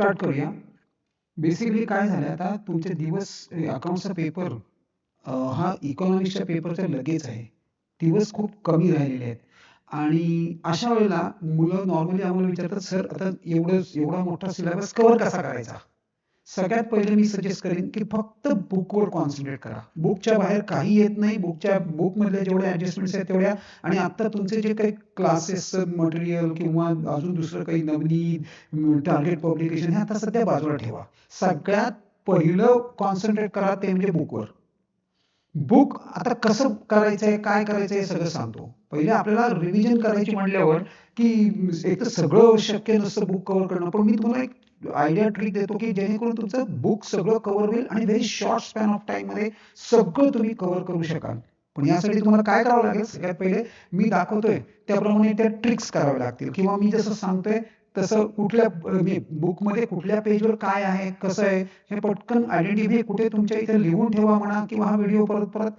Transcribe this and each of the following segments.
Start करूया. Basically काय झालं आता तुमचे दिवस अकाउंटचा पेपर हा इकॉनॉमिक्सच्या पेपरच्या लगेच आहे. दिवस खूप कमी राहिलेले आहेत आणि अशा वेळेला मुलं नॉर्मली आम्हाला विचारतात, "सर आता एवढा मोठा सिलेबस कव्हर कसा करायचा?" सगळ्यात पहिले मी सजेस्ट करेन की फक्त बुकवर कॉन्सन्ट्रेट करा. बुकच्या बाहेर काही येत नाही. बुकमधल्या जेवढ्या ॲडजस्टमेंट्स आहेत तेवढ्या आणि आता तुमचे जे काही क्लासेसचं मटेरियल किंवा अजून दुसरं काही नवनीत टार्गेट पब्लिकेशन हे आता सध्या बाजूला ठेवा. सगळ्यात पहिलं कॉन्सन्ट्रेट करा ते म्हणजे बुकवर. बुक आता कसं करायचंय, काय करायचंय सगळं सांगतो. पहिले आपल्याला रिव्हिजन करायची म्हटल्यावर की एक तर सगळं शक्य नसतं बुक कव्हर करणं, पण मी तुम्हाला एक आयडिया ट्रिक देतो की जेणेकरून तुमचं बुक सगळं कव्हर होईल आणि very short span of time मध्ये सगळं तुम्ही कव्हर करू शकाल. पण यासाठी तुम्हाला काय करावं लागेल, सगळ्यात पहिले मी दाखवतोय त्याप्रमाणे त्या ट्रिक्स कराव्या लागतील किंवा मी जसं सांगतोय तसं कुठल्या बुकमध्ये कुठल्या पेजवर काय आहे, कसं आहे हे पटकन आयडेंटिफाय कुठे तुमच्या इथे लिहून ठेवा म्हणा किंवा हा व्हिडिओ परत परत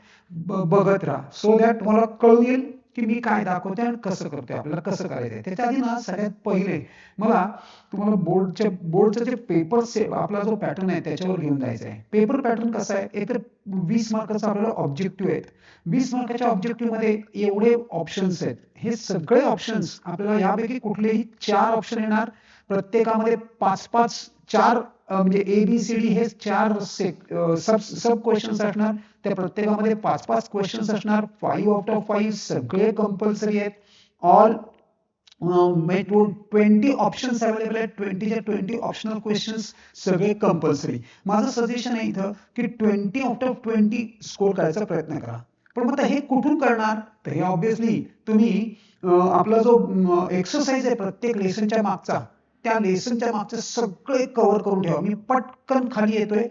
बघत राहा. सो दॅट तुम्हाला कळून येईल की मी काय दाखवतोय आणि कसं करतोय, आपल्याला कसं करायचंय. त्याच्या आधी ना सगळ्यात पहिले मला तुम्हाला बोर्डचं जे पेपर आपला जो पॅटर्न आहे त्याच्यावर घेऊन जायचं आहे. पेपर पॅटर्न कसा आहे, एक तर 20 मार्काचा आपल्याला ऑब्जेक्टिव्ह आहेत. 20 मार्काच्या ऑब्जेक्टिव्ह मध्ये एवढे ऑप्शन्स आहेत. हे सगळे ऑप्शन्स आपल्याला यापैकी कुठलेही 4 ऑप्शन येणार. प्रत्येकामध्ये 5-5 4 म्हणजे ABCD हे 4 सब क्वेश्चन्स असणार. त्या प्रत्येकामध्ये 5-5 क्वेश्चन्स असणार. 5 आउट ऑफ 5 सगळे कंपल्सरी आहेत. ऑल 20 ऑप्शन्स अवेलेबल आहेत. 20च्या 20 ऑप्शनल क्वेश्चन्स सगळे कंपल्सरी. माझं सजेशन आहे इथं की 20 आउट ऑफ 20 स्कोर करायचा प्रयत्न करा. पण मग हे कुठून करणार, तर हे ऑब्व्हियसली तुम्ही आपला जो एक्सरसाइज आहे प्रत्येक लेसनच्या मागचा, त्या लेसनच्या मागचे सगळे कव्हर करून ठेवा. मी पटकन खाली येतोय,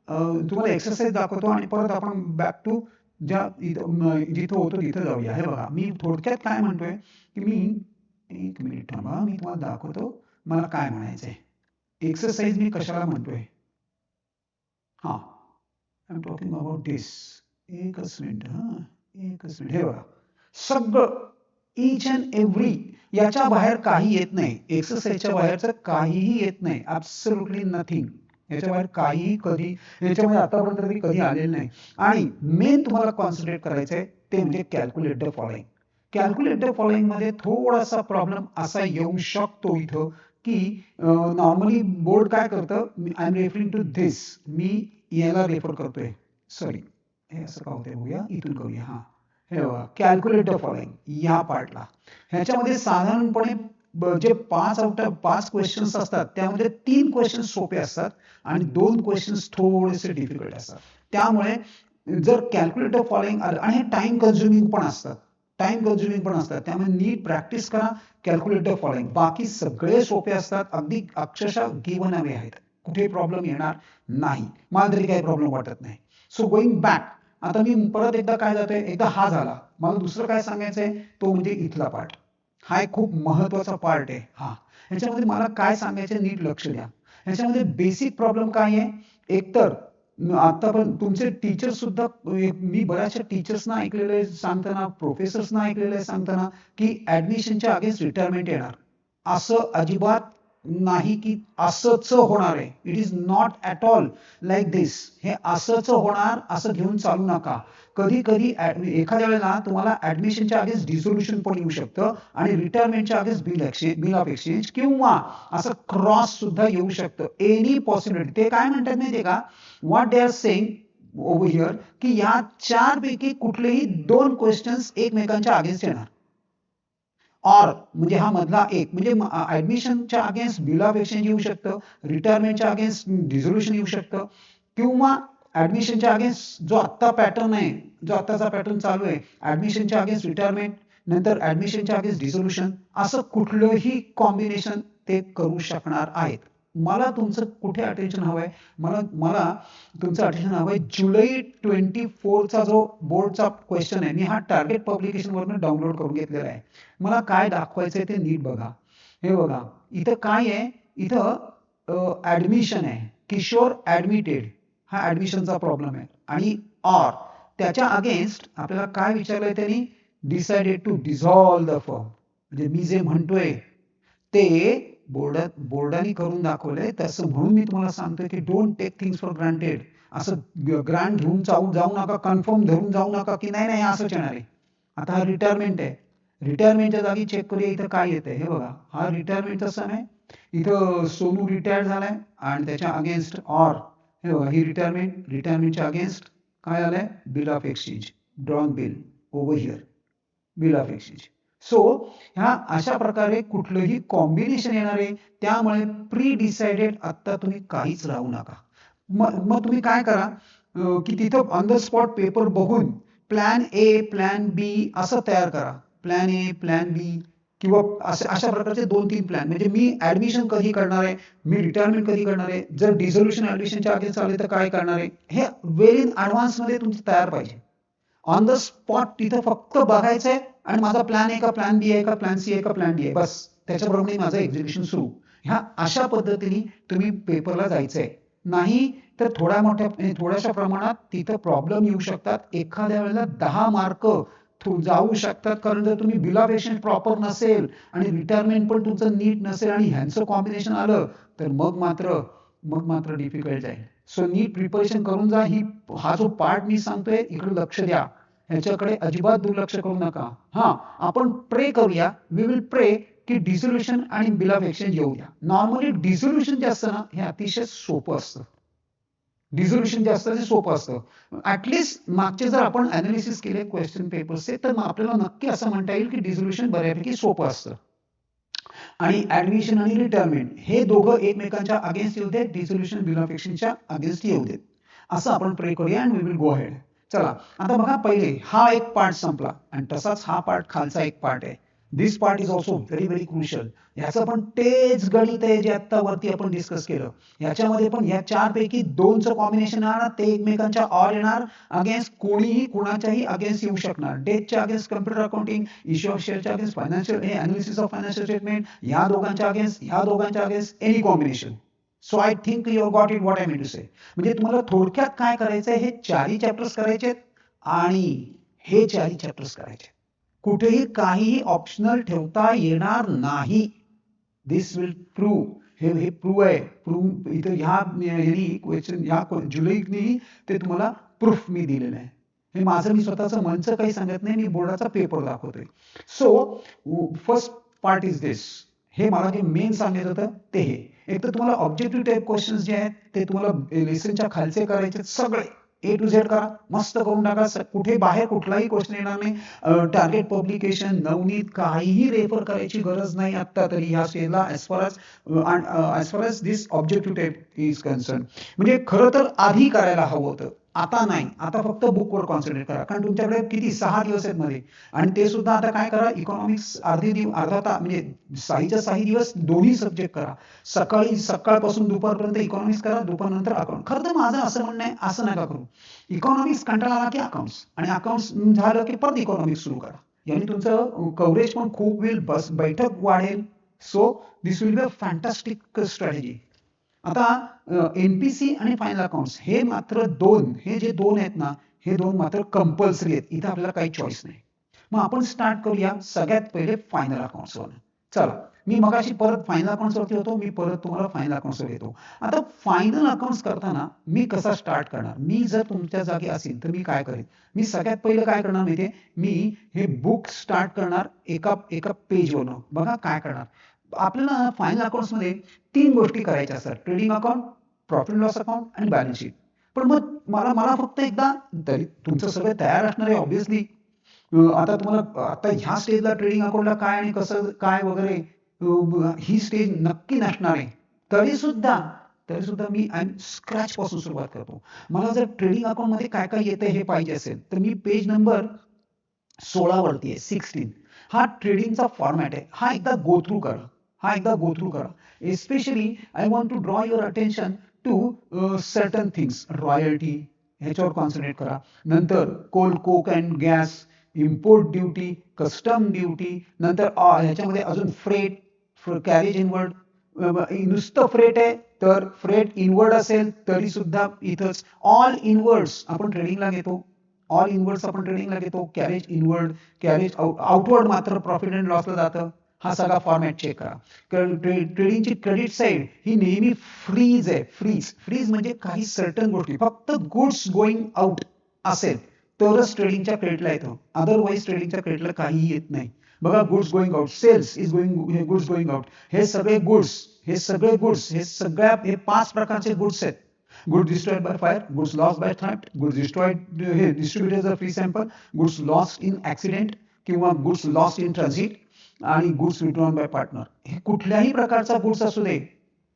तुम्हाला एक्सरसाइज दाखवतो आणि परत आपण बॅक टू जिथं होतो तिथं जाऊया. हे बघा, मी थोडक्यात काय म्हणतोय की मी एक मिनिट थांबा, मी तुम्हाला दाखवतो मला काय म्हणायचंय. एक्सरसाइज मी कशाला म्हणतोय, हा आय एम टॉकिंग अबाउट दिस. एकच मिनिट, हे बघा सगळं इच अँड एव्हरी, याच्या बाहेर काही येत नाही. एक्सरसाइजच्या बाहेरचं काहीही येत नाही. Absolutely nothing. याच्या बाहेर काहीही कधी याच्यामध्ये आतापर्यंत तरी कधी आलेलं नाही. आणि मेन तुम्हाला कॉन्सन्ट्रेट करायचंय ते म्हणजे calculate the following. Calculate the following मध्ये थोडासा प्रॉब्लेम असा येऊ शकतो इथं की नॉर्मली बोर्ड काय करतं, I am referring to this, मी याला रेफर करतोय. सॉरी, हे असं का होतंय बघूया, इथून करूया. हा हे बघा, कॅल्क्युलेट द फॉलोइंग या पार्टला. ह्याच्यामध्ये साधारणपणे जे 5 आउट ऑफ 5 क्वेश्चन्स असतात त्यामध्ये 3 क्वेश्चन्स सोपे असतात आणि 2 क्वेश्चन्स थोडेसे डिफिकल्ट असतात. त्यामुळे जर कॅल्क्युलेट द फॉलोइंग आलं, आणि हे टाइम कन्झ्युमिंग पण असतात, त्यामुळे नीट प्रॅक्टिस करा. कॅल्क्युलेट द फॉलोइंग, बाकी सगळे सोपे असतात, अगदी अक्षरशः गिव्हन अवे आहेत, कुठे प्रॉब्लेम येणार नाही. मला तरी काही प्रॉब्लेम वाटत नाही. सो गोइंग बॅक, आता मी परत एकदा काय जातोय, एकदा हा झाला, मला दुसरं काय सांगायचंय तो म्हणजे इथला पार्ट. हा एक खूप महत्वाचा पार्ट आहे. हा ह्याच्यामध्ये मला काय सांगायचं नीट लक्ष द्या. ह्याच्यामध्ये बेसिक प्रॉब्लेम काय आहे, एकतर आता पण तुमचे टीचर सुद्धा, मी बऱ्याचशा टीचर्सना ऐकलेलं आहे सांगताना, प्रोफेसर्सना ऐकलेलं आहे सांगताना की ऍडमिशनच्या अगेन्स्ट रिटायरमेंट येणार. असं अजिबात नाही की असंच होणार आहे. It is not at all like this. हे असंच होणार असं घेऊन चालू नका. कधी कधी एखाद्या वेळेला तुम्हाला ऍडमिशनच्या अगेन्स्ट डिसोल्युशन पण येऊ शकतं आणि रिटायरमेंटच्या अगेन्स्ट बिल ऑफ एक्सचेंज किंवा असं क्रॉस सुद्धा येऊ शकतं. Any possibility. ते काय म्हणतात माहितीये का, what they are saying over here, की या 4 पैकी कुठलेही 2 क्वेश्चन्स एकमेकांच्या अगेन्स्ट येणार. ऑर म्हणजे हा मधला एक, म्हणजे ऍडमिशनच्या अगेन्स्ट बिल ऑफ एक्सचेंज येऊ शकतं, रिटायरमेंटच्या अगेन्स्ट डिझोल्युशन येऊ शकतं, किंवा ऍडमिशनच्या अगेन्स्ट जो आत्ता पॅटर्न आहे, जो आत्ताचा पॅटर्न चालू आहे, ऍडमिशनच्या अगेन्स्ट रिटायरमेंट, नंतर ऍडमिशनच्या अगेन्स्ट डिझोल्युशन, असं कुठलंही कॉम्बिनेशन ते करू शकणार आहेत. मला तुमचं कुठे अटेन्शन हवंय, मला तुमचं अटेन्शन हवंय जुलै 24चा जो बोर्डचा क्वेश्चन आहे. मी हा टार्गेट पब्लिकेशन वरून डाउनलोड करून घेतलेला आहे. मला काय दाखवायचंय ते नीट बघा. हे बघा, इथं काय आहे, इथं ऍडमिशन आहे, किशोर ऍडमिटेड, हा ऍडमिशनचा प्रॉब्लेम आहे. आणि ऑर त्याच्या अगेन्स्ट आपल्याला काय विचारलंय त्यांनी, decided to dissolve the firm. म्हणजे मी जे म्हणतोय ते बोर्डाने करून दाखवलंय तसं, म्हणून मी तुम्हाला सांगतोय की don't take things for granted. असं ग्रांट घेऊन जाऊ नका, कन्फर्म धरून जाऊ नका की नाही नाही असंच येणार आहे. आता हा रिटायरमेंट आहे, रिटायरमेंटच्या जागी चेक करूया इथं काय येतंय. हे बघा, हा रिटायरमेंटचा सण आहे. इथं सोनू रिटायर्ड झालाय आणि त्याच्या अगेन्स्ट ऑर, हे बघा ही रिटायरमेंटच्या अगेन्स्ट काय आलंय, bill of exchange, drawn bill over here, bill of exchange. So ह्या अशा प्रकारे कुठलंही कॉम्बिनेशन येणार आहे. त्यामुळे प्री डिसाइडेड आत्ता तुम्ही काहीच राहू नका. मग तुम्ही काय करा की तिथं ऑन द स्पॉट पेपर बघून प्लॅन ए प्लॅन बी असं तयार करा. प्लॅन ए प्लॅन बी किंवा अशा प्रकारचे 2-3 प्लॅन. म्हणजे मी ऍडमिशन कधी करणार आहे, मी रिटायरमेंट कधी करणार आहे, जर डिझोल्युशन ऍडमिशनच्या आधी चालले तर काय करणार आहे, हे वेल इन ऍडव्हान्स मध्ये तुमचं तयार पाहिजे. ऑन द स्पॉट तिथं फक्त बघायचंय आणि माझा प्लॅन आहे का, प्लॅन बी आहे का, प्लॅन सी आहे का, प्लॅन डी आहे, बस त्याच्याप्रमाणे माझं एक्झिक्युशन सुरू. ह्या अशा पद्धतीने तुम्ही पेपरला जायचंय. नाही तर थोड्याशा प्रमाणात तिथं प्रॉब्लेम येऊ शकतात. एखाद्या वेळेला 10 मार्क जाऊ शकतात, कारण जर तुम्ही बिल ऑफ एक्सचेंज प्रॉपर नसेल आणि रिटायरमेंट पण तुमचं नीट नसेल आणि ह्यांचं कॉम्बिनेशन आलं तर मग मात्र डिफिकल्ट जाईल. सो नीट प्रिपरेशन करून जा. हा जो पार्ट मी सांगतोय इकडे लक्ष द्या, ह्याच्याकडे अजिबात दुर्लक्ष करू नका. हा, आपण प्रे करूया, वी विल प्रे की डिझोल्युशन आणि बिल ऑफ एक्सचेंज येऊ द्या. नॉर्मली डिझोल्युशन जे असतं ना, हे अतिशय सोपं असतं. डिझोल्युशन जे असतं ते सोपं असतं. ऍटलिस्ट मागचे जर आपण अनालिसिस केले क्वेश्चन पेपर्सचे, तर आपल्याला नक्की असं म्हणता येईल की डिझोल्युशन बऱ्यापैकी सोपं असतं. आणि ऍडमिशन आणि रिटायरमेंट हे दोघं एकमेकांच्या अगेन्स्ट येऊ देत, डिझोल्युशन बिल ऑफ एक्सचेंजच्या अगेन्स्ट येऊ देत. असं आपण प्रे करूया and we will go ahead. चला आता बघा, पहिले हा एक पार्ट संपला आणि तसाच हा पार्ट खालचा एक पार्ट आहे. This part is also very very crucial. ह्याचं पण तेच गणित आहे जे आता वरती आपण डिस्कस केलं. ह्याच्यामध्ये पण ह्या 4 पैकी 2चं कॉम्बिनेशन येणार, ते एकमेकांच्या ऑर येणार, अगेन्स्ट कोणीही कुणाच्याही अगेन्स्ट येऊ शकणार. डेटच्या against computer accounting, issue of शेअरच्या against financial analysis of financial statement, ह्या दोघांच्या against any combination. So I think you got it what I mean to say. म्हणजे तुम्हाला थोडक्यात काय करायचंय, हे 4ही चॅप्टर्स करायचे आणि हे 4ही चॅप्टर्स करायचे. कुठेही काहीही ऑप्शनल ठेवता येणार नाही. दिस विल प्रूव्ह, हे प्रूव्ह आहे. प्रूव्ह इथं ह्या क्वेश्चन ह्या जुलैनी ते तुम्हाला प्रूफ मी दिलेलं आहे. हे माझं मी स्वतःचं मनचं काही सांगत नाही, मी बोर्डाचा पेपर दाखवतोय. सो फर्स्ट पार्ट इज दिस. हे मला जे मेन सांगायचं होतं ते हे. एक तर तुम्हाला ऑब्जेक्टिव्ह टाईप क्वेश्चन्स जे आहेत ते तुम्हाला लेसनच्या खालचे करायचे, सगळे A to Z करा, मस्त करून टाका. कुठे बाहेर कुठलाही क्वेश्चन येणार नाही. टार्गेट पब्लिकेशन, नवनीत काहीही रेफर करायची गरज नाही आता तरी ह्या स्टेजला, as far as this objective type is concern. म्हणजे खरं तर आधी करायला हवं होतं, आता नाही. आता फक्त बुकवर कॉन्सन्ट्रेट करा, कारण तुमच्याकडे किती 6 दिवस आहेत मध्ये. आणि ते सुद्धा आता काय करा, इकॉनॉमिक्स अर्धा तास, म्हणजे 6 दिवस दोन्ही सब्जेक्ट करा. सकाळपासून दुपारपर्यंत इकॉनॉमिक्स करा, दुपारनंतर अकाउंट. खरं तर माझं असं म्हणणं आहे, असं नका करू. इकॉनॉमिक्स कंटाळा आला की अकाउंट्स, आणि अकाउंट्स झालं की परत इकॉनॉमिक्स सुरू करा. याने तुमचं कव्हरेज पण खूप होईल, बैठक वाढेल. So this will be a fantastic strategy. आता एनपीसी आणि फायनल अकाउंट्स हे मात्र हे जे दोन आहेत ना, हे दोन मात्र कंपल्सरी आहेत. इथं आपल्याला काही चॉईस नाही. मग आपण स्टार्ट करूया सगळ्यात पहिले फायनल अकाउंट्स वर. चला, मी मगाशी परत फायनल अकाउंट्स वरती होतो, मी परत तुम्हाला फायनल अकाउंट्स वर येतो. आता फायनल अकाउंट्स करताना मी कसा स्टार्ट करणार, मी जर तुमच्या जागी असेल तर मी काय करेन. मी सगळ्यात पहिलं काय करणार माहितीये, मी हे बुक स्टार्ट करणार एका पेजवरून. बघा काय करणार. आपल्याला फायनल अकाउंट्स मध्ये 3 गोष्टी करायच्या असतात, trading account, profit loss account आणि बॅलन्स शीट. पण मग मला फक्त एकदा, तरी तुमचं सगळं तयार असणार आहे ऑब्व्हियसली. आता तुम्हाला आता ह्या स्टेजला ट्रेडिंग अकाउंटला काय आणि कसं काय वगैरे ही स्टेज नक्की नसणार आहे. तरी सुद्धा मी स्क्रॅच पासून सुरुवात करतो. मला जर ट्रेडिंग अकाउंट मध्ये काय काय येतं हे पाहिजे असेल तर मी पेज नंबर 16 वरती आहे, 16. हा ट्रेडिंगचा फॉर्मॅट आहे. हा एकदा गो थ्रू करा. Especially I want to draw your attention to certain things. Royalty ह्याच्यावर कॉन्सन्ट्रेट करा. नंतर coke and gas, import duty, custom duty, नंतर ह्याच्यामध्ये अजून फ्रेट, कॅरेज इनवर्ड. नुसतं फ्रेट आहे तर फ्रेट इनवर्ड असेल तरी सुद्धा इथंच ऑल इनवर्ड्स आपण ट्रेडिंगला घेतो. कॅरेज इनवर्ड, कॅरेज आउटवर्ड मात्र प्रॉफिट अँड लॉसला जातं. हा सगळा फॉर्मॅट चेक करा. कारण ट्रेडिंगची क्रेडिट साईड ही नेहमी फ्रीज आहे. फ्रीज म्हणजे काही सर्टन गोष्टी, फक्त गुड्स गोइंग आउट असेल तरच ट्रेडिंगच्या क्रेडिटला येतं. अदरवाईज ट्रेडिंगच्या क्रेडिटला काहीही येत नाही. बघा, goods going out, sales is going, goods going out, हे सगळे गुड्स, हे 5 प्रकारचे गुड्स आहेत. Goods destroyed by fire, goods lost by theft, goods destroyed, हे distributed as a free sample, goods lost in accident किंवा goods lost in transit आणि goods withdrawn by partner. हे कुठल्याही प्रकारचा गुड्स असू दे,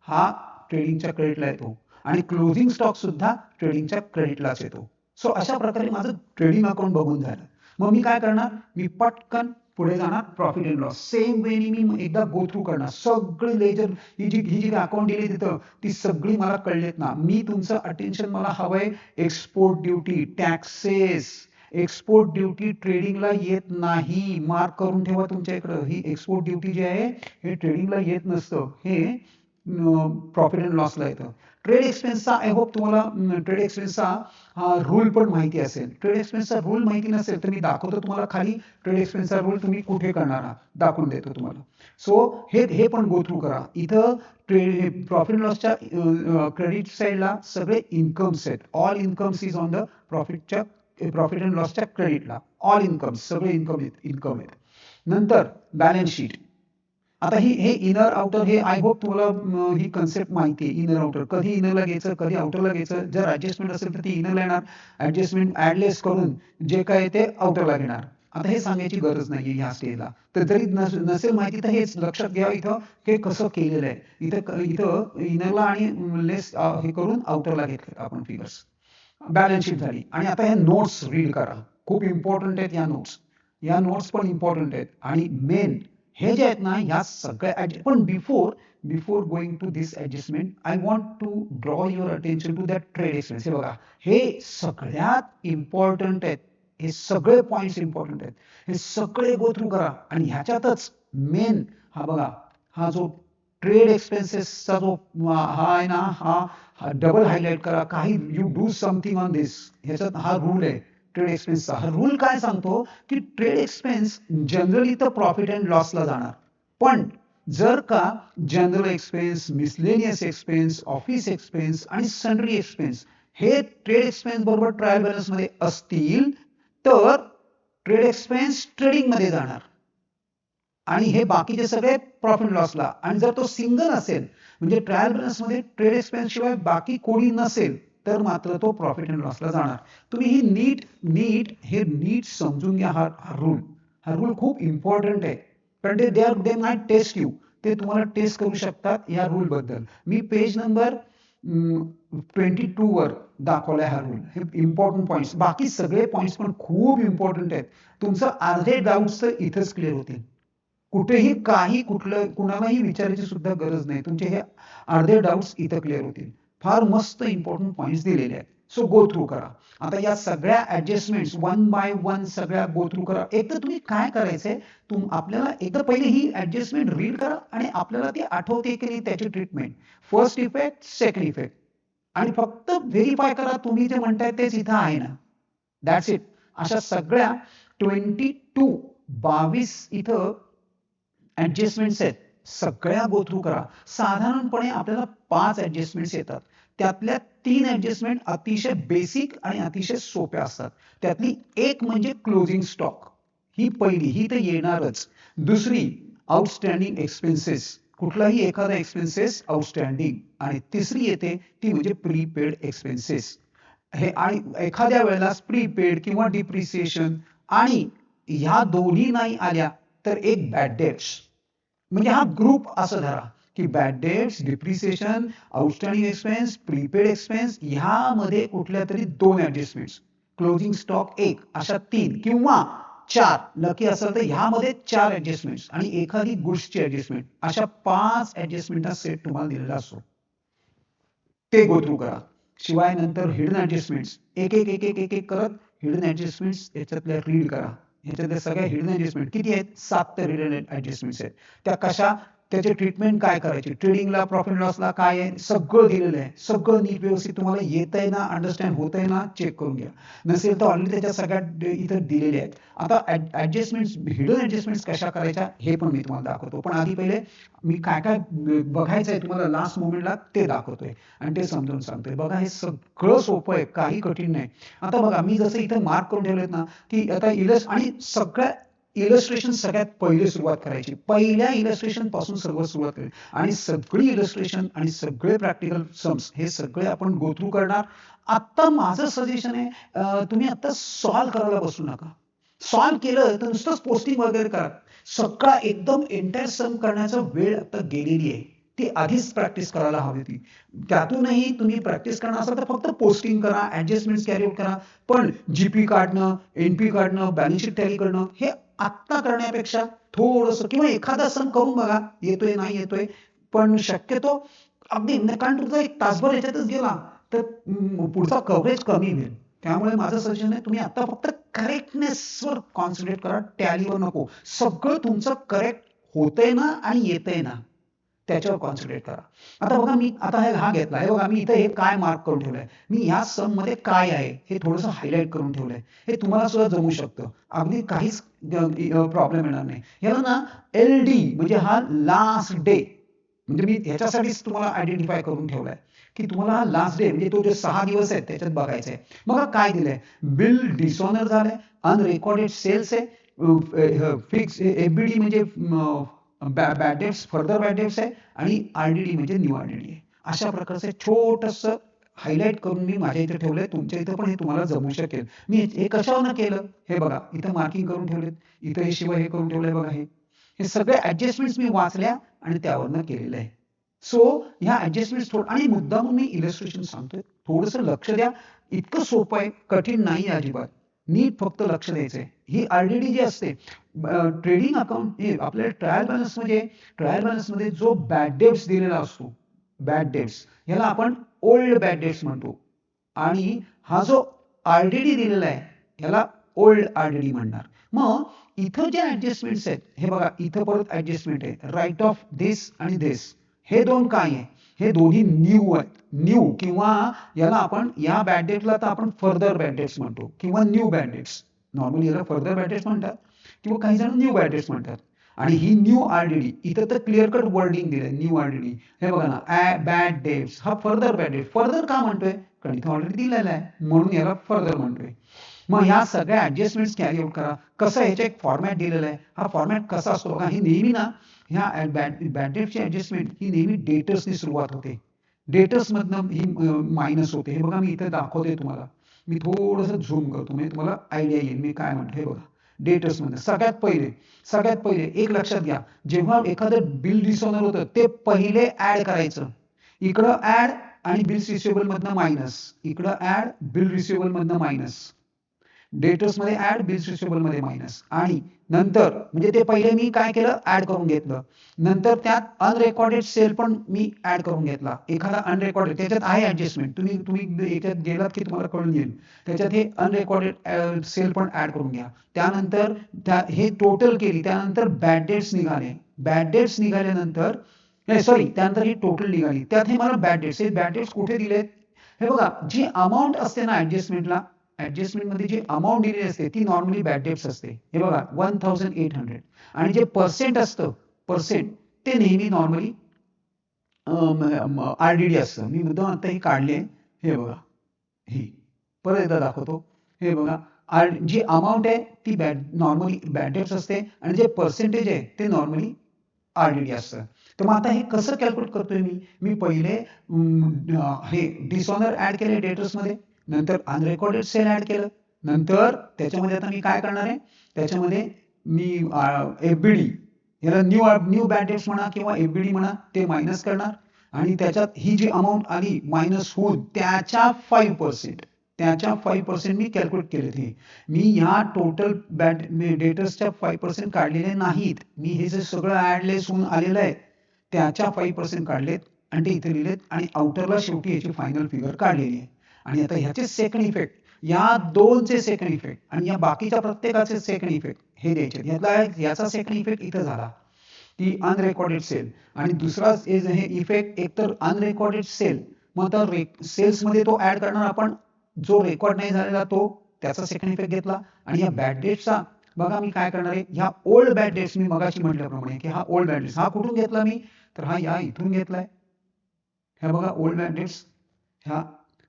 हा ट्रेडिंगच्या क्रेडिटला येतो आणि क्लोजिंग स्टॉक सुद्धा ट्रेडिंगच्या क्रेडिटलाच येतो. सो अशा प्रकारे माझं ट्रेडिंग अकाउंट बघून झालं. मग मी काय करणार, मी पटकन पुढे जाणार प्रॉफिट अँड लॉस. सेम वेनी मी एकदा गो थ्रू करणार सगळी लेजर, ही जी अकाउंट दिली तिथं ती सगळी मला कळलेत ना. मी तुमचं अटेन्शन मला हवंय export duty, taxes. Export duty ट्रेडिंगला येत नाही, मार्क करून ठेवा तुमच्या इकडं. ही एक्सपोर्ट ड्युटी जी आहे हे ट्रेडिंगला येत नसतं, हे प्रॉफिट अँड लॉसला येतं. ट्रेड एक्सपेन्सचा आय होप तुम्हाला ट्रेड एक्सपेन्सचा रूल पण माहिती असेल. ट्रेड एक्सपेन्सचा रूल माहिती नसेल तर मी दाखवतो तुम्हाला खाली ट्रेड एक्सपेन्सचा रूल तुम्ही कुठे करणार आहात दाखवून देतो तुम्हाला. सो हे पण गो थ्रू करा. इथं प्रॉफिट अँड लॉसच्या क्रेडिट साईडला सगळे इन्कम्स आहेत. All incomes is on the profit and लॉसच्या क्रेडिटला ऑल इन्कम्स, सगळे इन्कम आहेत. नंतर बॅलन्स शीट. आता हे इनर आउटर, हे आय होप तुम्हाला ही कन्सेप्ट माहिती आहे. इनर आउटर, कधी इनरला घ्यायचं कधी आउटरला घ्यायचं. जर ऍडजस्टमेंट असेल तर ती इनरला येणार, ऍडजस्टमेंट ऍडलेस करून जे काय ते आउटरला घेणार. आता हे सांगायची गरज नाहीये ह्या स्टेजला. तर जरी नसेल माहिती तर हेच लक्षात घ्या इथं हे कसं केलेलं आहे. इथं इनरला आणि लेस हे करून आउटरला घेतलं आपण फिगर्स. बॅलन्स शीट झाली आणि आता हे नोट्स रीड करा. खूप इम्पॉर्टंट आहेत या नोट्स पण इम्पॉर्टंट आहेत. आणि मेन हे जे आहेत ना ह्या सगळ्या, पण before going to this adjustment I want to draw your attention to that trade expense. हे बघा, हे सगळ्यात इम्पॉर्टंट आहेत. हे सगळे पॉइंट्स इम्पॉर्टंट आहेत. हे सगळे गो थ्रू करा आणि ह्याच्यातच मेन हा बघा, हा जो ट्रेड एक्सपेन्सेसचा जो हा आहे ना, हा डबल हायलाइट करा. काही यू डू समथिंग ऑन दिस. ह्याच्यात हा रूल आहे ट्रेड एक्सपेन्सचा. हा रूल काय सांगतो की ट्रेड एक्सपेन्स जनरली तर प्रॉफिट अँड लॉसला जाणार, पण जर का general expense, miscellaneous expense, office expense आणि सन्ड्री एक्सपेन्स हे ट्रेड एक्सपेन्स बरोबर ट्रायल बॅलन्स मध्ये असतील तर ट्रेड एक्सपेन्स ट्रेडिंग मध्ये जाणार आणि हे बाकीचे सगळे प्रॉफिट लॉसला. आणि जर तो सिंगल असेल म्हणजे ट्रायल बॅलन्स मध्ये ट्रेड एक्सपेन्स शिवाय बाकी कोणी नसेल तर मात्र तो प्रॉफिट अँड लॉसला जाणार. तुम्ही ही नीट समजून घ्या. हा रूल खूप इम्पॉर्टंट आहे. कारण दे माइट टेस्ट यू, ते तुम्हाला टेस्ट करू शकतात या रूल बद्दल. मी पेज नंबर 22 वर दाखवलाय हा रूल. हे इम्पॉर्टंट पॉइंट्स, बाकी सगळे पॉइंट्स पण खूप इम्पॉर्टंट आहेत. तुमचं अर्धे डाऊट्स तर इथंच क्लिअर होतील. कुठेही कुणालाही विचारायची सुद्धा गरज नाही. तुमचे हे अर्धे डाऊट्स इथं क्लिअर होतील. फार मस्त इम्पॉर्टंट पॉइंट्स दिलेले आहेत. सो गो थ्रू करा. आता या सगळ्या ऍडजस्टमेंट्स वन बाय वन सगळ्या गो थ्रू करा. एक तर तुम्ही काय करायचंय, आपल्याला एकदा पहिले ही ऍडजस्टमेंट रीड करा आणि आपल्याला ती आठवते की नाही त्याची treatment, first effect, second effect, आणि फक्त व्हेरीफाय करा तुम्ही जे म्हणताय तेच इथं आहे ना. That's it. अशा सगळ्या 22 इथं ऍडजस्टमेंट्स आहेत, सगळ्या गो थ्रू करा. साधारणपणे आपल्याला 5 ऍडजस्टमेंट्स येतात. त्यातल्या 3 ऍडजस्टमेंट अतिशय बेसिक आणि अतिशय सोप्या असतात. त्यातली एक म्हणजे क्लोजिंग स्टॉक. ही पहिली, ही तर येणारच. दुसरी आउटस्टँडिंग एक्सपेन्सेस, कुठलाही एखादा एक्सपेन्सेस आउटस्टँडिंग. आणि तिसरी येते ती म्हणजे प्रीपेड एक्सपेन्सेस. हे आणि एखाद्या वेळेला प्रीपेड किंवा डिप्रिसिएशन, आणि ह्या दोन्ही नाही आल्या तर एक बॅड डेट्स. म्हणजे हा ग्रुप असं धरा की bad debts, depreciation, outstanding expense, prepaid expense, ह्यामध्ये कुठल्या तरी 2 ऍडजस्टमेंट्स, क्लोजिंग स्टॉक 1, अशा 3 किंवा 4, लकी असेल तर ह्यामध्ये 4 ऍडजस्टमेंट्स आणि एखादी गुड्सची ऍडजस्टमेंट, अशा 5 ऍडजस्टमेंटचा सेट तुम्हाला दिलेला असतो. ते गो थ्रू करा. शिवाय नंतर हिडन ऍडजस्टमेंट्स एक एक करत हिडन ऍडजस्टमेंट्स याच्यातल्या रीड करा. ह्याच्यातल्या सगळ्या हिडन ऍडजस्टमेंट किती आहेत? 7 तर हिडन ऍडजस्टमेंट्स आहेत. त्या कशा? त्याचे ट्रीटमेंट काय करायची, ट्रेडिंगला प्रॉफिट लॉसला काय आहे सगळं दिलेलं आहे. सगळं नीट व्यवस्थित तुम्हाला येत आहे ना, अंडरस्टँड होत आहे ना, चेक करून घ्या. नसेल तर ऑलरेडी त्याच्या सगळ्या इथं दिलेले आहेत. आता ऍडजस्टमेंट्स, हिडन ऍडजस्टमेंट्स कशा करायच्या हे पण मी तुम्हाला दाखवतो. पण आधी पहिले मी काय काय बघायचं आहे तुम्हाला लास्ट मोमेंटला ते दाखवतोय आणि ते समजून सांगतोय. बघा हे सगळं सोपं आहे, काही कठीण नाही. आता बघा मी जसं इथं मार्क करून ठेवलेत ना, की आता आणि सगळ्या इलस्ट्रेशन सगळ्यात पहिले सुरुवात करायची, पहिल्या इलस्ट्रेशन पासून सर्व सुरुवात करायची आणि सगळी इलस्ट्रेशन आणि सगळे प्रॅक्टिकल सम्स हे सगळे आपण गो थ्रू करणार. आता माझं सजेशन आहे तुम्ही आता सॉल्व करायला बसू नका. सॉल्व केलं तर नुसतंच पोस्टिंग वगैरे करा. सगळा एकदम एंटायर सम करण्याचा वेळ आता गेलेली आहे. ती आधीच प्रॅक्टिस करायला हवी होती. त्यातूनही तुम्ही प्रॅक्टिस करणार असाल तर फक्त पोस्टिंग करा, ऍडजस्टमेंट कॅरी आउट करा. पण जीपी काढणं, एनपी काढणं, बॅलन्स शीट टॅली करणं हे आत्ता करण्यापेक्षा थोडंसं किंवा एखादा सम करून बघा, येतोय नाही येतोय. पण शक्यतो अगदी कारण तुमचा एक तासभर याच्यातच गेला तर पुढचा कव्हरेज कमी होईल. त्यामुळे माझं सजेशन आहे तुम्ही आता फक्त करेक्टनेसवर कॉन्सन्ट्रेट करा, टॅलीवर नको. सगळं तुमचं करेक्ट होतंय ना आणि येतंय ना त्याच्यावर कॉन्सन्ट्रेट करा. आता बघा मी आता हा घेतला आहे बघा, मी इथे हे काय मार्क करून ठेवलंय, मी ह्या सम मध्ये काय आहे हे थोडंसं हायलाइट करून ठेवलंय. हे तुम्हाला सुद्धा जमू शकतं, अगदी काहीच प्रॉब्लेम येणार नाही. ह्याला ना LD म्हणजे हा लास्ट डे, म्हणजे मी ह्याच्यासाठीच तुम्हाला आयडेंटिफाय करून ठेवलाय की तुम्हाला हा लास्ट डे म्हणजे तो जे 6 दिवस आहेत त्याच्यात बघायचा आहे. बघा काय दिलंय, बिल डिसऑनर झालंय, अनरेकॉर्डेड सेल्स आहे, फिक्स FBD म्हणजे bad debts, further bad debts आहे आणि RDD म्हणजे न्यू RDD आहे. अशा प्रकारचे छोटंसं हायलाइट करून मी माझ्या इथे ठेवलंय. तुमच्या इथं पण हे तुम्हाला जमू शकेल. मी हे कशावरनं केलं हे बघा, इथं मार्किंग करून ठेवलेत, इथं हे शिवाय हे करून ठेवलंय बघा. हे सगळे ऍडजस्टमेंट्स मी वाचल्या आणि त्यावरनं केलेलं आहे. सो ह्या ऍडजस्टमेंट्स आणि मुद्दाम मी इलस्ट्रेशन सांगतोय, थोडंसं लक्ष द्या. इतकं सोपं आहे, कठीण नाही अजिबात. नीट फक्त लक्ष द्यायचंय. ही RDD जी असते ट्रेडिंग अकाउंट, हे आपल्याला ट्रायल बॅलन्स मध्ये जो बॅड डेट्स दिलेला असतो, बॅड डेट्स ह्याला आपण ओल्ड बॅड डेट्स म्हणतो आणि हा जो RDD दिलेला आहे ह्याला ओल्ड RDD म्हणणार. मग इथं जे ऍडजस्टमेंट्स आहेत हे बघा, इथं परत ऍडजस्टमेंट आहे, राईट ऑफ दिस आणि दिस, हे दोन काय आहे, हे दोन्ही न्यू आहेत. न्यू किंवा याला आपण या बॅड डेटला तर आपण फर्दर बॅड डेट्स म्हणतो किंवा न्यू बॅड डेट्स. नॉर्मली याला फर्दर बॅड डेट्स म्हणतात किंवा काही जण न्यू बॅड डेट्स म्हणतात. आणि ही न्यू RDD इथं तर क्लिअर कट वर्डिंग दिलंय न्यू RDD. हे बघा ना, बॅड डेट्स हा फर्दर बॅड डेट. फर्दर का म्हणतोय, कारण इथं ऑलरेडी दिलेला आहे म्हणून याला फर्दर म्हणतोय. मग ह्या सगळ्या ऍडजस्टमेंट्स कॅरी आउट करा. कसं ह्याचे एक फॉर्मॅट दिलेला आहे, हा फॉर्मॅट कसा असतो बघा. ही नेहमी ना ह्या बॅड डेटची ऍडजस्टमेंट ही नेहमी डेटर्सनी सुरुवात होते, डेटर्स मधनं ही मायनस होते. हे बघा मी इथे दाखवते तुम्हाला, मी थोडंसं झूम करतो म्हणजे तुम्हाला आयडिया येईल मी काय म्हणतो. हे बघा डेटर्स मध्ये सगळ्यात पहिले एक लक्षात घ्या, जेव्हा एखादं बिल डिसऑनर होतं ते पहिले ऍड करायचं. इकडं ऍड आणि बिल रिसिवेबल मधनं मायनस, इकडं ऍड बिल रिसिवेबल मधनं मायनस, डेटर्स मध्ये ऍड बिल रिसिवेबल मध्ये मायनस. आणि नंतर म्हणजे ते पहिले मी काय केलं, ऍड करून घेतलं. नंतर त्यात अनरेकॉर्डेड सेल पण मी ऍड करून घेतला. एखादा अनरेकॉर्डेड त्याच्यात आहे ऍडजस्टमेंट, तुम्ही याच्यात गेलात की तुम्हाला कळून येईल. त्याच्यात हे अनरेकॉर्डेड सेल पण ऍड करून घ्या. त्यानंतर हे टोटल केली, त्यानंतर बॅड डेट्स निघाले. बॅड डेट्स निघाल्यानंतर त्यानंतर ही टोटल निघाली, त्यात हे मला बॅड डेट्स, हे बॅड डेट्स कुठे दिलेत हे बघा. जी अमाऊंट असते ना ऍडजस्टमेंटला, ऍडजस्टमेंट मध्ये जी अमाऊंट दिलेली असते ती नॉर्मली बॅड डेट्स असते. हे बघा 1800. आणि जे पर्सेंट असतं, पर्सेंट ते नेहमी नॉर्मली RDD असतं. मी मुद्दाम आता ही काढले, हे बघा, ही परत एकदा दाखवतो. हे बघा जी अमाऊंट आहे ती नॉर्मली बॅड डेट्स असते आणि जे पर्सेंटेज आहे ते नॉर्मली RDD असतं. तर मग आता हे कसं कॅल्क्युलेट करतोय मी पहिले हे डिसऑनर ऍड केले डेटर्स मध्ये, नंतर अनरेकॉर्डेड सेल ऍड केलं, नंतर त्याच्यामध्ये आता मी काय करणार आहे, त्याच्यामध्ये मी FBD याला न्यू बॅड डेट्स म्हणा किंवा FBD म्हणा ते मायनस करणार आणि त्याच्यात ही जी अमाऊंट आली मायनस होऊन त्याच्या 5% मी कॅल्क्युलेट केले. ते मी ह्या टोटल डेटर्सच्या 5% काढलेले नाहीत. मी हे जे सगळं ऍडलेस होऊन आलेलं आहे त्याच्या 5% काढलेत आणि ते इथे लिहिलेत आणि आउटरला शेवटी याची फायनल फिगर काढलेली आहे. आणि आता ह्याचे सेकंड इफेक्ट, या दोनचे सेकंड इफेक्ट आणि या बाकीच्या प्रत्येकाचे सेकंड इफेक्ट हे द्यायचे. याचा सेकंड इफेक्ट इथं झाला. ती अनरेकॉर्डेड सेल, आणि दुसरा हे इफेक्ट एकतर अनरेकॉर्डेड सेल, मग सेल्स मध्ये तो ऍड करणार आपण जो रेकॉर्ड नाही झालेला तो, त्याचा सेकंड इफेक्ट घेतला. आणि या बॅड डेट्सचा बघा मी काय करणार आहे, ह्या ओल्ड बॅड डेट्स मी मगाशी म्हटल्याप्रमाणे की हा ओल्ड बॅड डेट्स हा कुठून घेतला मी, तर हा या इथून घेतलाय. ह्या बघा ओल्ड बॅड डेट्स ह्या,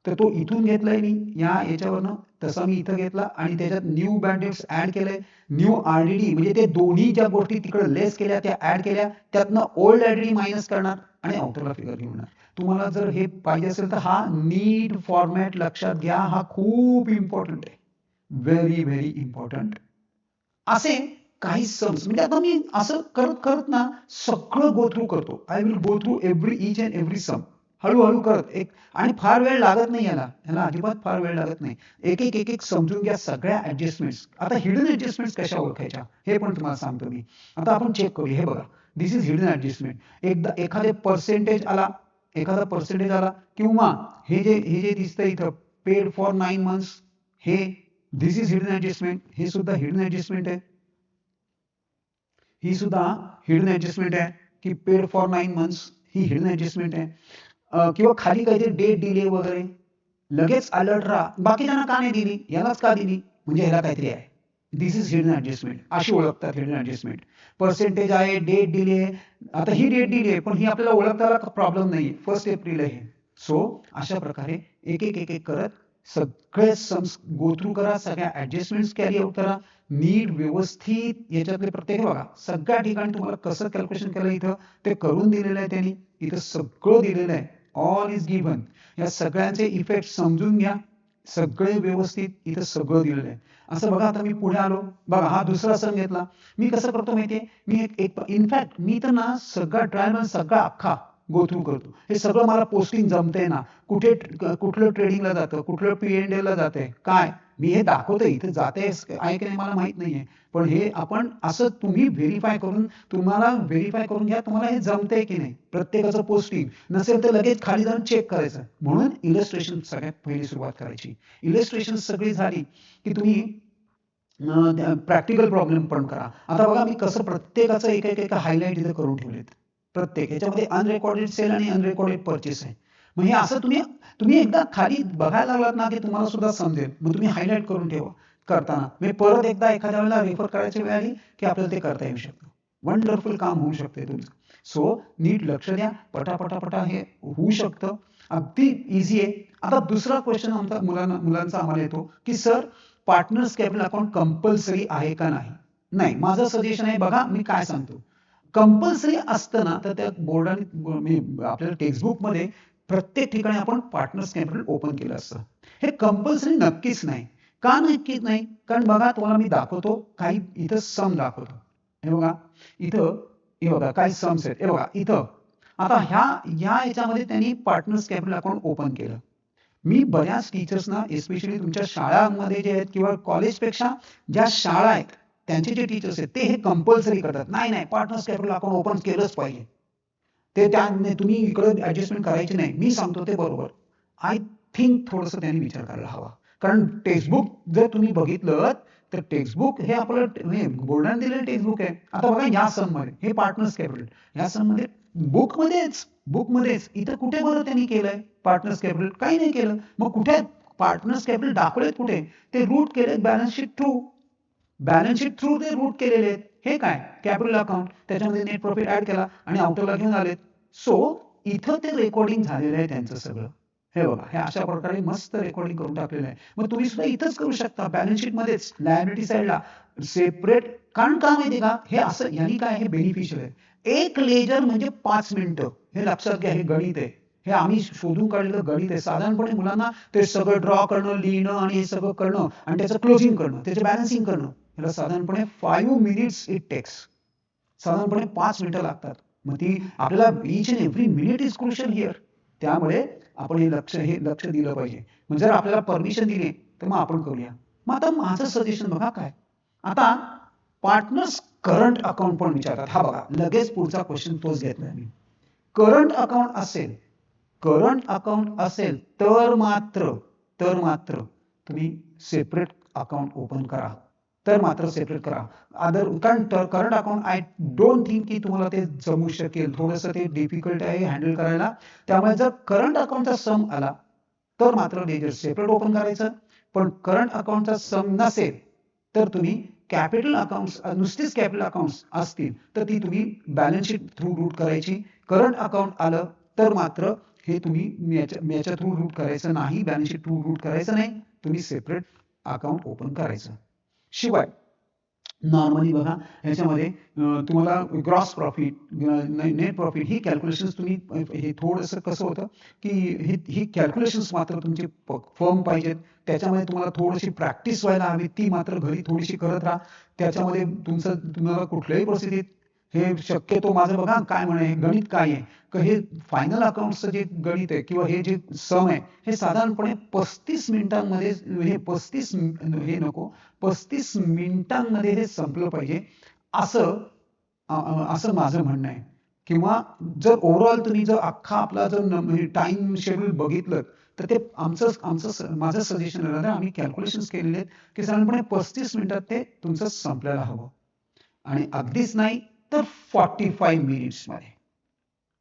तर तो इथून घेतलाय मी याच्यावरनं, तसा मी इथं घेतला आणि त्याच्यात न्यू बॅड डेट्स ऍड केलंय. न्यू आरडीडी म्हणजे ते दोन्ही ज्या गोष्टी तिकडे लेस केल्या त्या ऍड केल्या, त्यातनं ओल्ड आरडीडी मायनस करणार आणि आउटरला फिगर घेणार. तुम्हाला जर हे पाहिजे असेल तर हा नीट फॉर्मॅट लक्षात घ्या, हा खूप इम्पॉर्टंट आहे, व्हेरी व्हेरी इम्पॉर्टंट. असे काही सम्स म्हणजे आता मी असं करत करत ना सगळं गो थ्रू करतो. I will go through each and every sum, हळूहळू करत एक, आणि फार वेळ लागत नाही ह्याला अजिबात फार वेळ लागत नाही. एक एक एक एक समजून घ्या सगळ्या ऍडजस्टमेंट्स. आता हिडन ऍडजस्टमेंट्स कशा ओळखायच्या हे पण तुम्हाला सांगतो मी. आता आपण चेक करूया. हे बघा, दिस इज हिडन ऍडजस्टमेंट. एकदा एखादा पर्सेंटेज आला किंवा हे जे दिसतंय इथं पेड फॉर 9 months, हे दिस इज हिडन ऍडजस्टमेंट. हे सुद्धा हिडन ऍडजस्टमेंट आहे. ही सुद्धा हिडन ऍडजस्टमेंट आहे की paid for 9 months, he hidden adjustment आहे. किंवा खाली काहीतरी डेट डिले वगैरे, लगेच अलर्ट राहा, बाकीच्यांना का नाही दिली, यालाच का दिली, म्हणजे ह्याला काहीतरी आहे. दिस इज हिडन ऍडजस्टमेंट, अशी ओळखतात हिडन ऍडजस्टमेंट. पर्सेंटेज आहे, डेट डिले, आता ही डेट डिले आहे पण ही आपल्याला ओळखताना प्रॉब्लेम नाही, 1 एप्रिल आहे. सो अशा प्रकारे एक एक एक एक करत सगळे सम्स गो थ्रू करा, सगळ्या ऍडजस्टमेंट्स कॅरी आउट करा नीट व्यवस्थित. याच्यातले प्रत्येक बघा सगळ्या ठिकाणी तुम्हाला कसं कॅल्क्युलेशन केलं इथं ते करून दिलेलं आहे त्यांनी, इथं सगळं दिलेलं आहे, ऑल इज गिव्हन. या सगळ्यांचे इफेक्ट समजून घ्या, सगळे व्यवस्थित इथं सगळं दिलेलं आहे. असं बघा, आता मी पुढे आलो बघा, हा दुसरा सम घेतला. मी कसं करतो माहितीये, मी इनफॅक्ट मी तर ना सगळा ट्रायल सगळा अख्खा गो थ्रू करतो. हे सगळं मला पोस्टिंग जमतंय ना, कुठलं ट्रेडिंगला जातं, कुठलं P&L ला जातंय, काय मी हे दाखवतोय, इथे जाते आहे की नाही मला माहित नाहीये, पण हे आपण असं तुम्ही व्हेरीफाय करून घ्या, तुम्हाला हे जमतंय की नाही. प्रत्येकाचं पोस्टिंग नसेल तर लगेच खाली जाऊन चेक करायचं. म्हणून इलस्ट्रेशन सगळ्यात पहिली सुरुवात करायची. इलस्ट्रेशन सगळी झाली की तुम्ही प्रॅक्टिकल प्रॉब्लेम पण करा. आता बघा मी कसं प्रत्येकाचं एक एक हायलाइट इथे करून ठेवलेत. प्रत्येक ह्याच्यामध्ये अनरेकॉर्डेड सेल आणि अनरेकॉर्डेड परचेस आहे. मग हे असं तुम्ही एकदा खाली बघायला लागलात ना की तुम्हाला सुद्धा समजेल. मग तुम्ही हायलाइट करून ठेवा करताना. मी परत एकदा एखाद्या वेळेला रेफर करायची वेळ आली की आपल्याला ते करता येऊ शकतं. वंडरफुल काम होऊ शकते तुमचं. सो नीट लक्ष द्या, पटापटा हे होऊ शकतं, अगदी इझी आहे. आता दुसरा क्वेश्चन आमचा मुलांचा आम्हाला येतो की sir partners capital account compulsory आहे का नाही. नाही, माझं सजेशन आहे बघा मी काय सांगतो, कंपल्सरी असतं ना तर त्या बोर्डाने आपल्याला टेक्स्टबुक मध्ये प्रत्येक ठिकाणी आपण पार्टनर्स कॅपिटल ओपन केलं असतं. हे कंपल्सरी नक्कीच नाही. का नक्कीच नाही, कारण बघा तुम्हाला मी दाखवतो काही इथं सम दाखवतो. हे बघा इथं, हे बघा काही सम्स आहेत. हे बघा इथं आता ह्याच्यामध्ये त्यांनी पार्टनर्स कॅपिटल अकाउंट ओपन केलं. मी बऱ्याच टीचर्सना एस्पेशली तुमच्या शाळांमध्ये जे आहेत किंवा कॉलेजपेक्षा ज्या शाळा आहेत त्यांचे जे टीचर्स आहेत ते हे कंपल्सरी करतात. नाही पार्टनर्स कॅपिटल अकाउंट ओपन केलंच पाहिजे, ते त्याने तुम्ही इकडे ऍडजस्टमेंट करायची नाही. मी सांगतो ते बरोबर. आय थिंक थोडंसं त्यांनी विचार करायला हवा, कारण टेक्स्टबुक जर तुम्ही बघितलं तर टेक्स्टबुक हे आपलं बोर्डाने दिलेलं टेक्स्टबुक आहे. आता बघा या सम मध्ये हे पार्टनर्स कॅपिटल, या सम मध्ये बुकमध्येच इथं कुठे बरं त्यांनी केलंय पार्टनर्स कॅपिटल, काही नाही केलं. मग कुठे पार्टनर्स कॅपिटल दाखवलेत, कुठे ते रूट केलेत बॅलन्स शीट थ्रू ते रूट केलेले आहेत. हे काय कॅपिटल अकाउंट, त्याच्यामध्ये नेट प्रॉफिट ऍड केला आणि आउटरला घेऊन आलेत. सो इथं ते रेकॉर्डिंग झालेलं आहे त्यांचं सगळं. हे बघा हे अशा प्रकारे मस्त रेकॉर्डिंग करून टाकलेलं आहे. मग तुम्ही सुद्धा इथंच करू शकता, बॅलन्स शीट मध्येच लायबिलिटी साईडला सेपरेट. कारण का माहितीये का, हे असं यांनी काय हे बेनिफिशियल आहे. एक लेजर म्हणजे 5 मिनिटं, हे लक्षात घ्या. हे गणित आहे, हे आम्ही शोधून काढलेलं गणित आहे. साधारणपणे मुलांना ते सगळं ड्रॉ करणं, लिहिणं आणि हे सगळं करणं आणि त्याचं क्लोजिंग करणं, त्याचे बॅलन्सिंग करणं, याला साधारणपणे 5 minutes इट टेक्स. साधारणपणे 5 मिनिटं लागतात. मग ती आपल्याला each and every minute is crucial here. त्यामुळे आपण हे लक्ष दिलं पाहिजे. मग जर आपल्याला परमिशन दिली तर मग आपण करूया. मग आता माझं सजेशन बघा काय, आता पार्टनर्स करंट अकाउंट पण विचारतात. हा बघा लगेच पुढचा क्वेश्चन तोच घेतलाय मी. करंट अकाउंट असेल तर मात्र तुम्ही सेपरेट अकाउंट ओपन करा. तर मात्र सेपरेट करा. कारण current account I don't think की तुम्हाला ते जमू शकेल, थोडंसं ते डिफिकल्ट आहे हँडल करायला. त्यामुळे जर करंट अकाउंटचा सम आला तर मात्र लेजर सेपरेट ओपन करायचं. पण करंट अकाउंटचा सम नसेल तर तुम्ही कॅपिटल अकाउंट्स, नुसतीच कॅपिटल अकाउंट्स असतील तर ती तुम्ही बॅलन्स शीट थ्रू रूट करायची. करंट अकाउंट आलं तर मात्र हे तुम्ही याच्या थ्रू रूट करायचं नाही, बॅलन्स शीट थ्रू रूट करायचं नाही, तुम्ही सेपरेट अकाउंट ओपन करायचं. शिवाय नॉर्मली बघा ह्याच्यामध्ये तुम्हाला ग्रॉस प्रॉफिट, नेट प्रॉफिट ही कॅल्क्युलेशन्स तुम्ही हे थोडंसं कसं होतं की ही कॅल्क्युलेशन्स मात्र तुमची फर्म पाहिजेत. त्याच्यामध्ये तुम्हाला थोडीशी प्रॅक्टिस व्हायला हवी, ती मात्र घरी थोडीशी करत राहा. त्याच्यामध्ये तुम्हाला कुठल्याही परिस्थितीत हे शक्यतो माझं बघा काय म्हणे गणित काय आहे का, हे फायनल अकाउंटचं जे गणित आहे किंवा हे जे सम आहे हे साधारणपणे 35 मिनिटांमध्ये, हे 35 मिनिटांमध्ये हे संपलं पाहिजे असं असं माझं म्हणणं आहे. किंवा जर ओव्हरऑल तुम्ही जर अख्खा आपला जर टाइम शेड्यूल बघितलं तर ते माझं सजेशन राहतं, आम्ही कॅल्क्युलेशन्स केलेले आहेत की साधारणपणे 35 मिनिटात ते तुमचं संपल्याला हवं. आणि अगदीच नाही तर 45 मिनिट्स मध्ये,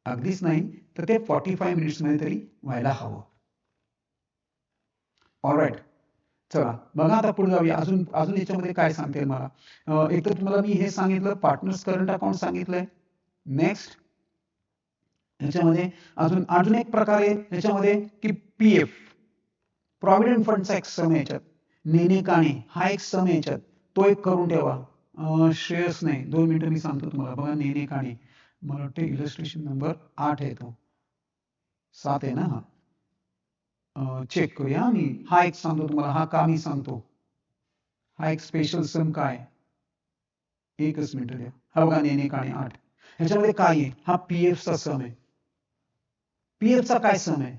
अगदीच नाही तर ते 45 मिनिट्स मध्ये तरी व्हायला हवं. ऑलराईट, चला बघा आता पुढे जाऊया. अजून अजून याच्यामध्ये काय सांगते मला, एक तर तुम्हाला मी हे सांगितलं पार्टनर्स करंट अकाउंट सांगितलंय. नेक्स्ट ह्याच्यामध्ये अजून अजून एक प्रकार आहे ह्याच्यामध्ये की पीएफ, प्रॉव्हिडंट फंडचा एक सम याच्यात, नेणे काणे हा एक सम याच्यात, तो एक करून ठेवा. श्रेयस नाही, 2 मिनिटं मी सांगतो तुम्हाला. बघा नेणे काणे, मला वाटतं इलस्ट्रेशन नंबर 8 आहे, तो 7 आहे ना. हा चेक करूया मी. हा एक सांगतो तुम्हाला, हा का मी सांगतो, हा एक स्पेशल सम काय, एकच मिनिट द्या. हा बघा नेणे काणे 8, ह्याच्यामध्ये काय आहे, हा पीएफ चा सम आहे. पीएफ चा काय सम आहे,